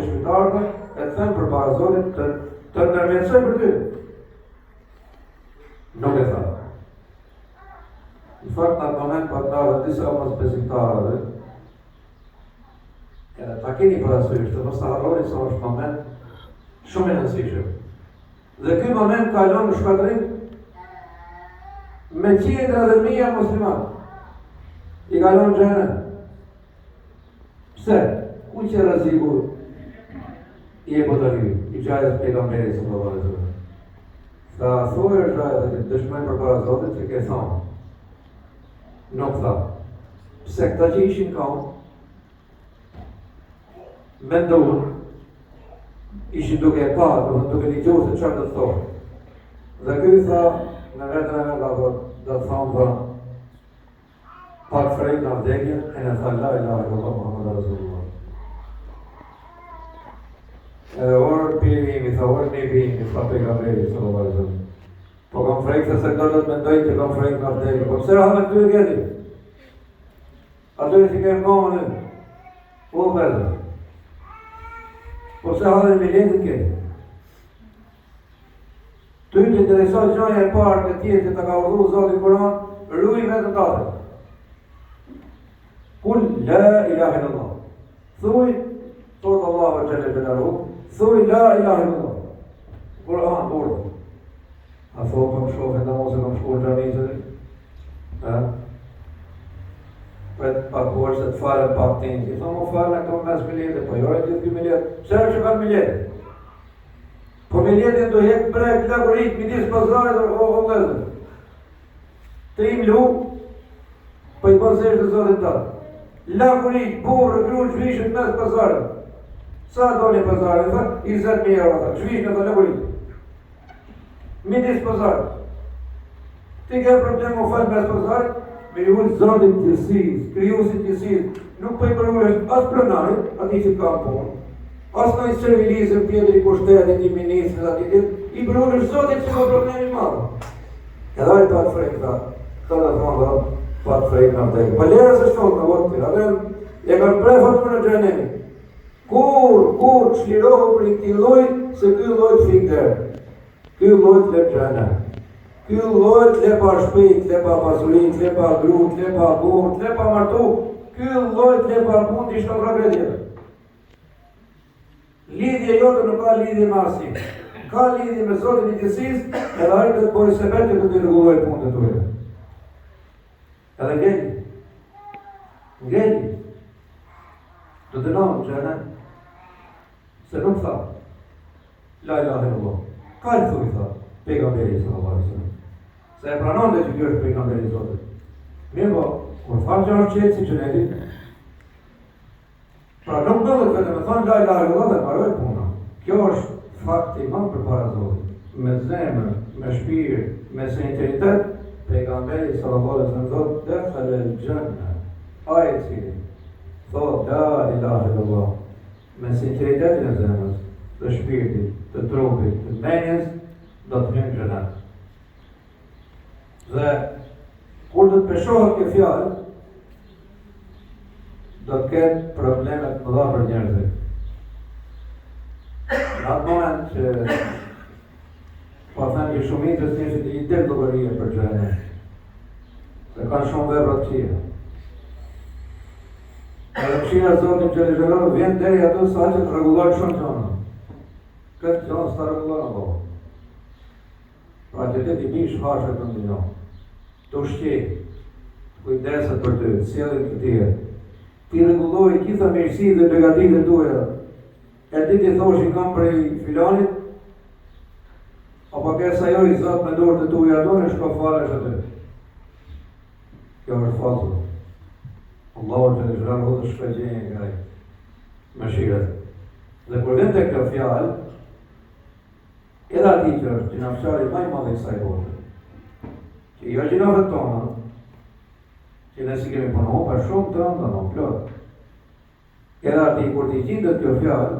të shpitarëve, e të thënë për para Zotit të ndërmjetësoj për ty. Nuk e tha. Në fakt në atë moment për të disa mos besimtarëve, ta keni parasysh të mos të harroni se është moment shumë i rëndësishëm. Dhe ky moment kalon në shkatërim me qindra dhe mijë muslimanë. I kalon në xhenet. Pse? Ku që rreziku i e botëri, i gjajës pejgamberit sallallahu alaihi wasallam. Sa thuaj gjajës që dëshmojnë përpara Zotit që ke thonë. Nuk tha. Pse këta që ishin kam, mendohën, ishin duke e pa, duke një gjuhë se çfarë do të thonë. Dhe ky tha, në vetën e vetë, do të thonë, pak frejt në vdekjen, e në tha, la ilaha illallah Muhammadur Rasulullah. Edhe orë pirimi, tha orë një bimi, tha pejgamberi sallallahu alaihi wasallam. Po kam frejt se do të mendoj që kam frejt në vdekjen. Po pse ha me këtyre gjeti? Atyre që kemë ngomën, po vëllë. Po pse ha me miletin ke? Ty të interesoj gjaja e parë të tjetë që të ka urdhëruar Zoti Kur'an, ruaj vetëm tatë. Kul la ilaha illallah. Thuaj, thot Allahu xhalla xhelaluhu, thuaj la ilaha illallah. Kur'an urdhë. A thot kam shkofë namazë, kam shkuar xhamizë. Për pa kuar se të falën pak tinj. I thonë, më falën këto mes miljetë, po jo e gjithë këj miljetë. Pse që kanë miljetë? Po miljetën do jekë brek, lagurit, midis pazarit, o lezër. Të im lu, po i pazesh të zotit ta. Lagurit, burë, grunë, zhvishën mes pazarit. Sa do një pazarit? Tha, 20.000 euro, zhvishën e të lagurit. Midis pazarit. Ti ke problem më falë mes pazarit, me ju Zotit gjithësisë, krijuesit gjithësisë, nuk po i përruhesh as pronarit, ati që ka punë, as në i servilizëm tjetër i pushtetit, i ministrit, ati i përruhesh Zotit që ka problemi madhë. Edhe ai pat frejt ta, ta dhe thonë, pat frejt në vdekje. Pa lera se shtonë në votë të atë, e kanë prefatur në xhenemi. Kur çlirohu për i këtij lloji, se ky lloj të fikë derë. Ky lloj të lep xhenem. Ky lloj të lepa shpejt, lepa pasurin, lepa grut, lepa burr, lepa martu, ky lloj të lepa punë i shkon rrugë tjetër. Lidhje jote nuk ka lidhje me asnjë. Ka lidhje me Zotin e gjithësisë, edhe ai do të bëjë se vetë të rregulloj punën e tuaja. Edhe ngeli. Do të nëmë që se nuk tha. La ilaha illallah. Ka i thuj tha, pejgamberi sallallahu alaihi wasallam. Se e pranon dhe që kjo është pejgamberi i Zotit. Mirë po, kur falë që është qëtë si qënetit, pra nuk do dhe të me thonë la ilaha illallah dhe paroj puna. Kjo është fakti më për para Zotit. Me zemër, me shpirë, me sinceritet, pejgamberi sallallahu alaihi wasallam thotë dakhala al-janna. Ai cili thotë la ilaha illallah me sinceritetin e zemrës, të shpirtit, të trupit, të mendjes, do të hyjë në xhenet. Dhe kur do të peshohet kjo fjalë, do të ketë problemet më dha për njerëzit. Në atë moment që po them që shumicës njerëzit i del llogaria për xhenet. Se kanë shumë vepra të këqija. Edhe mëshira e Zotit që xhelal vjen deri ato sa që të rregullojnë shumë gjëra. Këtë gjë s'ta rregullon apo. Pra që ti bish hashë të ndonjë. Të ushqej, kujdeset për ty, sjellin këtyre. Ti rregulloj gjitha mirësitë dhe begatitë tuaja. E ti ti thosh i kam prej filanit, apo ke sa jo i Zot me dorët e tuaja ato në shko falesh aty. Kjo është falso. Allahu të lëshrahu dhe shpëgjenje nga i mëshirët. Dhe kur vjen të kjo fjalë, edhe ati që është gjinafçari maj madhe kësaj bote, që jo gjinafët tona, që ne si kemi punohu për shumë të ndë në plot. Edhe ati kur t'i gjindët kjo fjalë,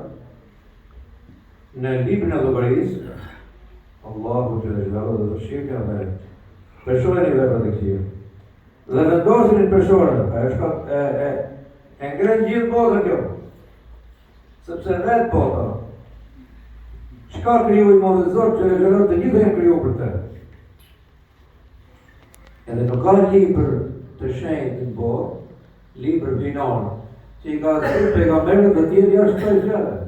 në librin e llogarisë, Allahu të lëshrahu dhe shqipja me përshore një veprat e këqija. Dhe vendosin i përshore, e ngren gjithë botën kjo. Sepse vetë bota. Çka kriju i madhëzor që legjerat të gjithë e kriju për te. Edhe nuk ka libër të shenjtë në botë, libër vinar, që i ka zërë pejgamberët dhe tjerë jashtë të gjallë.